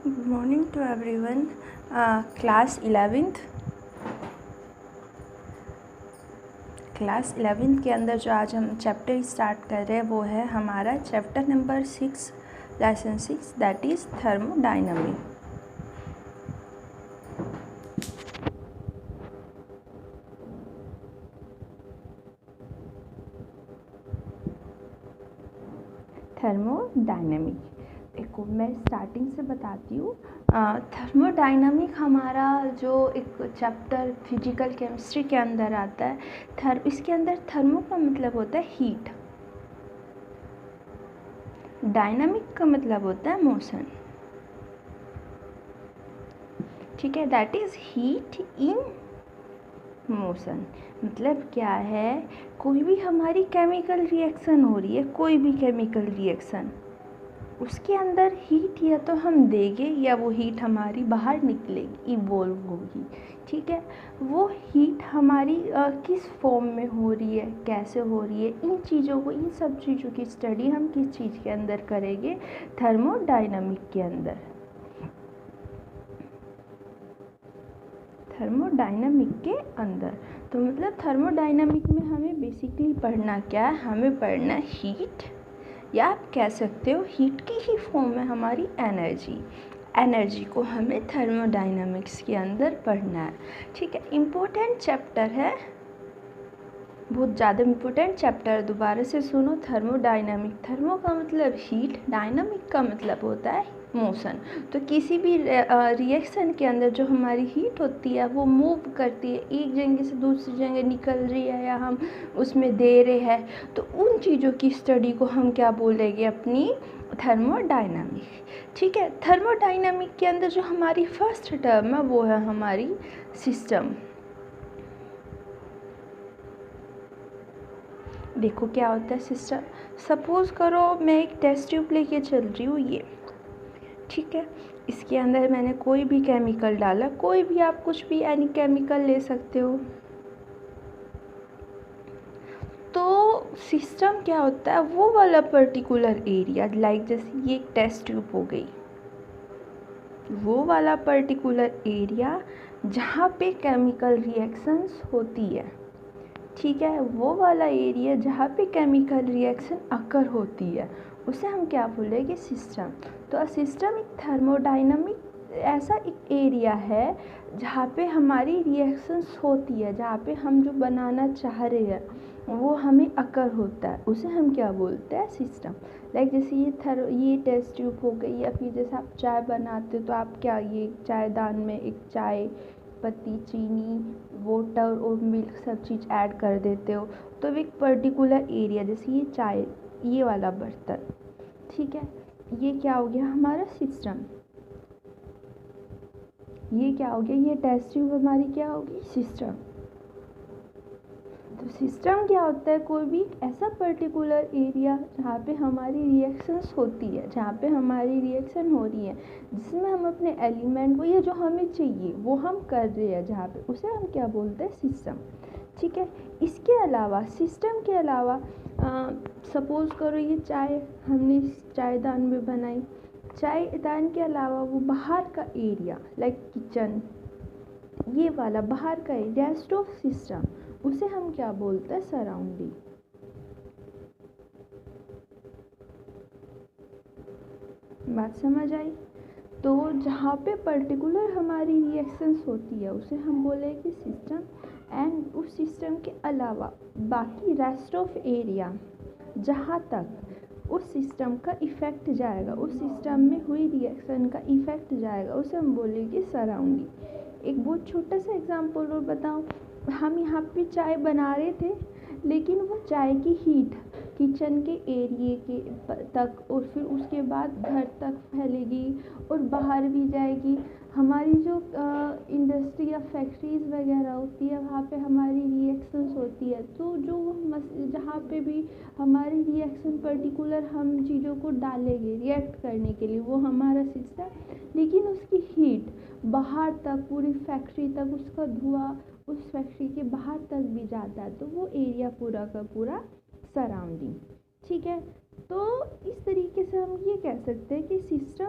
Good morning to everyone. Class 11th के अंदर जो आज हम चैप्टर स्टार्ट कर रहे हैं वो है हमारा chapter number 6 lesson 6 that is thermodynamic. Thermodynamic देखो मैं स्टार्टिंग से बताती हूँ। थर्मोडायनामिक हमारा जो एक चैप्टर फिजिकल केमिस्ट्री के अंदर आता है। इसके अंदर थर्मो का मतलब होता है हीट, डायनामिक का मतलब होता है मोशन। ठीक है, that is heat in motion. मतलब क्या है, कोई भी हमारी केमिकल रिएक्शन हो रही है, कोई भी केमिकल रिएक्शन, उसके अंदर हीट या तो हम देंगे या वो हीट हमारी बाहर निकलेगी, इवोल्व होगी। ठीक है, वो हीट हमारी किस फॉर्म में हो रही है, कैसे हो रही है, इन चीज़ों को, इन सब चीज़ों की स्टडी हम किस चीज़ के अंदर करेंगे, थर्मोडायनामिक के अंदर। थर्मोडायनामिक के अंदर तो मतलब थर्मोडायनामिक में हमें बेसिकली पढ़ना क्या है, हमें पढ़ना हीट, या आप कह सकते हो हीट की ही फॉर्म है हमारी एनर्जी को हमें थर्मोडायनामिक्स के अंदर पढ़ना है। ठीक है, इम्पोर्टेंट चैप्टर है, बहुत ज़्यादा इम्पोर्टेंट चैप्टर। दोबारा से सुनो, थर्मोडायनामिक, थर्मो का मतलब हीट, डायनामिक का मतलब होता है मोशन। तो किसी भी रिएक्शन के अंदर जो हमारी हीट होती है वो मूव करती है, एक जगह से दूसरी जगह निकल रही है या हम उसमें दे रहे हैं, तो उन चीज़ों की स्टडी को हम क्या बोलेंगे, अपनी थर्मोडायनामिक। ठीक है, थर्मोडायनामिक के अंदर जो हमारी फर्स्ट टर्म है वो है हमारी सिस्टम। देखो क्या होता है सिस्टम। सपोज़ करो मैं एक टेस्ट ट्यूब लेके चल रही हूँ ये, ठीक है, इसके अंदर मैंने कोई भी केमिकल डाला, कोई भी, आप कुछ भी एनी केमिकल ले सकते हो। तो सिस्टम क्या होता है, वो वाला पर्टिकुलर एरिया, लाइक जैसे ये एक टेस्ट ट्यूब हो गई, वो वाला पर्टिकुलर एरिया जहाँ पे केमिकल रिएक्शंस होती है। ठीक है, वो वाला एरिया जहाँ पे केमिकल रिएक्शन अकर होती है उसे हम क्या बोलेंगे, सिस्टम। तो सिस्टम एक थर्मोडायनामिक ऐसा एक एरिया है जहाँ पे हमारी रिएक्शंस होती है, जहाँ पे हम जो बनाना चाह रहे हैं वो हमें अकर होता है, उसे हम क्या बोलते हैं, सिस्टम। लाइक जैसे ये टेस्ट ट्यूब हो गई, या फिर जैसे आप चाय बनाते हो तो आप क्या, ये चायदान में एक चाय पत्ती, चीनी, वाटर और मिल्क सब चीज़ ऐड कर देते हो, तो एक पर्टिकुलर एरिया, जैसे ये चाय, ये वाला बर्तन, ठीक है, ये क्या हो गया हमारा सिस्टम। ये क्या हो गया, ये टेस्ट ट्यूब हमारी क्या होगी, सिस्टम। तो सिस्टम क्या होता है, कोई भी ऐसा पर्टिकुलर एरिया जहाँ पे हमारी रिएक्शंस होती है, जहाँ पे हमारी रिएक्शन हो रही है, जिसमें हम अपने एलिमेंट को, ये जो हमें चाहिए वो हम कर रहे हैं जहाँ पे, उसे हम क्या बोलते हैं, सिस्टम। ठीक है, इसके अलावा, सिस्टम के अलावा, सपोज़ करो ये चाय हमने चायदान में बनाई, चायदान के अलावा वो बाहर का एरिया, लाइक किचन, ये वाला बाहर का एरिया, रेस्ट ऑफ सिस्टम, उसे हम क्या बोलते हैं, सराउंडिंग। बात समझ आई। तो जहाँ पे पर्टिकुलर हमारी रिएक्शंस होती है उसे हम बोलेंगे सिस्टम। एंड उस सिस्टम के अलावा बाकी रेस्ट ऑफ एरिया जहाँ तक उस सिस्टम का इफ़ेक्ट जाएगा, उस सिस्टम में हुई रिएक्शन का इफ़ेक्ट जाएगा, उसे हम बोलेंगे सराउंडिंग। एक बहुत छोटा सा एग्जांपल और बताऊँ, हम यहाँ पे चाय बना रहे थे, लेकिन वो चाय की हीट किचन के एरिए के तक और फिर उसके बाद घर तक फैलेगी और बाहर भी जाएगी। हमारी जो इंडस्ट्री या फैक्ट्रीज़ वगैरह होती है वहाँ पे हमारी रिएक्शंस होती है, तो जो जहाँ पे भी हमारी रिएक्शन पर्टिकुलर हम चीज़ों को डालेंगे रिएक्ट करने के लिए, वो हमारा सिस्टम। लेकिन उसकी हीट बाहर तक, पूरी फैक्ट्री तक, उसका धुआं उस फैक्ट्री के बाहर तक भी जाता है, तो वो एरिया पूरा का पूरा सराउंडिंग। ठीक है, तो इस तरीके से हम ये कह सकते हैं कि सिस्टम